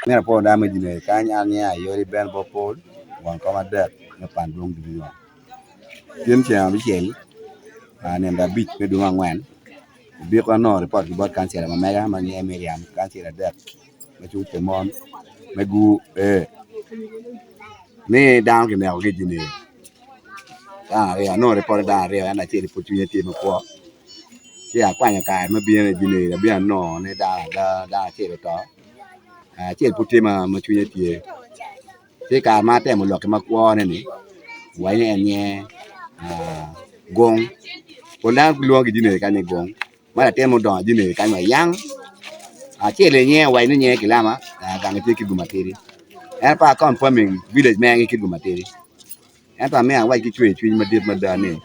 Mera po da me jine kanya nya yori ben bo pol wan kama det me pan dong di yo. Tiem chen bi chen ne da bit me dunga ngwan. Bi ko no report ki bot kan sera ma mega ma nye Miriam kan sera det. Me chu te mon me gu me down ki me o jine. Re no report da re na che opportunity me ko. Che a kwanya ka me bi ne jine da bi no ne da che to. Che opportunity ma chu ye thế cả mà tem một lọ cái mà qua này nè vậy này nhé gong còn đang luôn cái gì này cái này gong mà là tem một đòn gì này cái mà yang chế lên nhé vậy nó nhé cái làm á càng cái cái gum materi em pa con phải mình village mang cái gum materi em pa mình vậy cái chuyện mà đàn này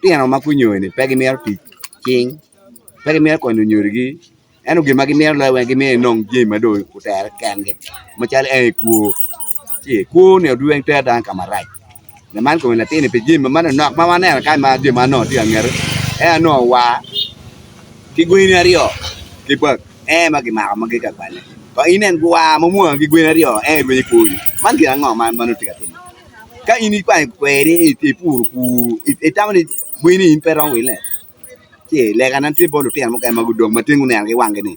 tiền nó mà cũng nhiều này phải cái mèo thì king phải cái mèo còn nhiều cái em nó cái mèo là cái mèo nông gì mà đổi của ta càng cái mà cha lại của chỉ cô nếu đuôi anh ta đang cầm lại, nên man cũng là tiền để phải mà nó mà này là cái mà gì mà nó thì anh nghe, nó quá, cái queen này rồi, cái bậc, mà cái bạn này, có ý nên qua mà mua cái queen này rồi, đuôi cô, man cái ngõ mà nó chỉ cái ini quay đi thì phụ, tao này queen này phải rong vậy nè, chỉ là cáiนั้นที่บอลtiền một cái mà gudong mà tiếng này cái quang cái này,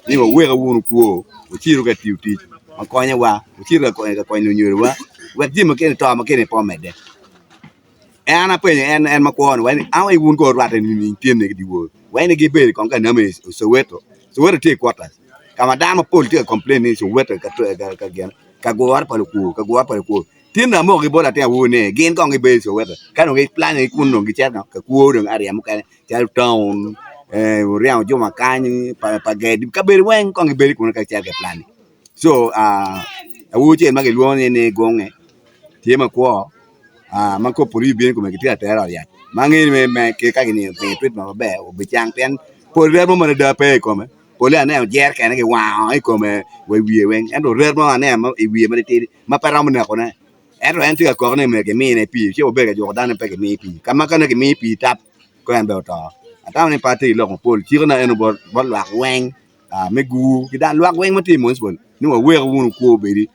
nhưng mà quên cái vuông cô, chỉ rồi cái tiêu tì mà coi nhưว่าชื่อก็coi nhiềuว่าเวทที่มาเกี่ยต่อมาเกี่ยพอแม่เด้นะเปิ้นแอนมาก่อนไว้เอาไอ้วุ้นก็รัดนี่เตียนนี่ก็ดีว่าไว้ในกี่เบรของกันนะมั้ยสเวตที่กว่าล่ะกามาดามาปนที่คอมเพลนนี่สเวตก็ก็เกียนก็กัวปะลูกเตียนน่ะหมอกี่บ่ล่ะเตียวูนี่เกณฑ์กองกี่เบสเวตกันงplanนี่คุณนงกี่แจ๊เนาะก็กัวเรื่องอาเรียมกันจะตองเรื่องอยู่มากันปะเกดก็เบรเว้งกองกี่เบรคุณก็แจ๊ก็plan so awu che ma ke luon ne gong tie ma ko man ko puri bien ko me ke ta ra ya ma ngi me ke ka ni pe twit ma be o bi chang pen po re mo ma da pe ko me po le ne jer ke ne ke wa ai ko me we wi wen en do re mo ne ma i wi ma ti ma pa ra mo ne ko ne en ro en ti ko ne me ke mi ne pi che o be ke jo da ne pe ke mi pi ka ma ka ne ke mi pi tap ko en be to ta ne pa ti lo ko po chi ko na en bo la wen me gu ki da lo wen ma ti mo spon ni wa we ko ko be di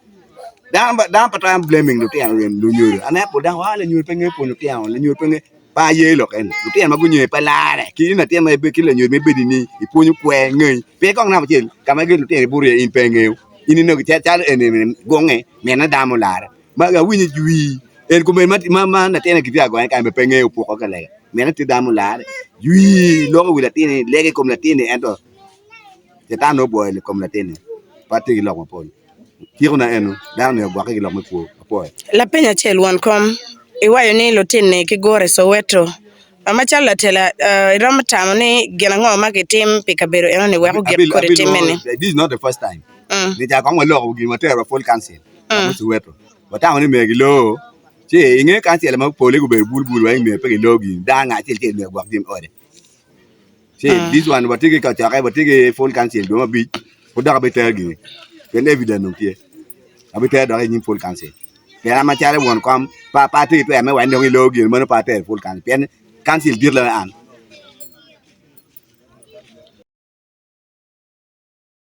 đang bắt đầu blaming được tiền rồi đủ nhiều anh em đang hóa là nhiều pengen pun được tiền là nhiều pengen ba ye lộc anh được tiền mà cũng nhiều pa la này khi là tiền mà cái là nhiều mấy bên đi pun nhiều que người bé con nào mà chuyện cả mấy cái được tiền bù in pengen in nó cái cha anh gong này mẹ nó đam một là mà cái win duy anh cũng mà là tiền này cái gọi cái mà pengen phụ có cái này mẹ nó đam một là duy lo cái là tiền này lấy cái công là tiền này anh rồiจะตามโนบอยเลยคอมลาเต้นปาร์ตี้กินหลอกมาปนที่คนนั้นด้านเนี่ยบอกให้กินหลอกมาปน La penya chelwan kom iwayo ni lotin ne kigore Soweto amacha la tela ram tam ni gena ngo ma kitim pikabero eno ne wako get ko timene. This is not the first time ni ja ko ngolo ko gin matero full cancel mo Soweto bata ni me gilo che inge cancel ma pole ko be bulbul wa me pe gilo gin da nga che me gwa dim ode che this one watiki ka cha kai watiki full cancel do ma bi ko da be ter gi ken evident no tie abi ter da ni full cancel ke ama cha le won kom pa ti to me wa no gi lo gi mo no pa ter full cancel pen cancel dir la an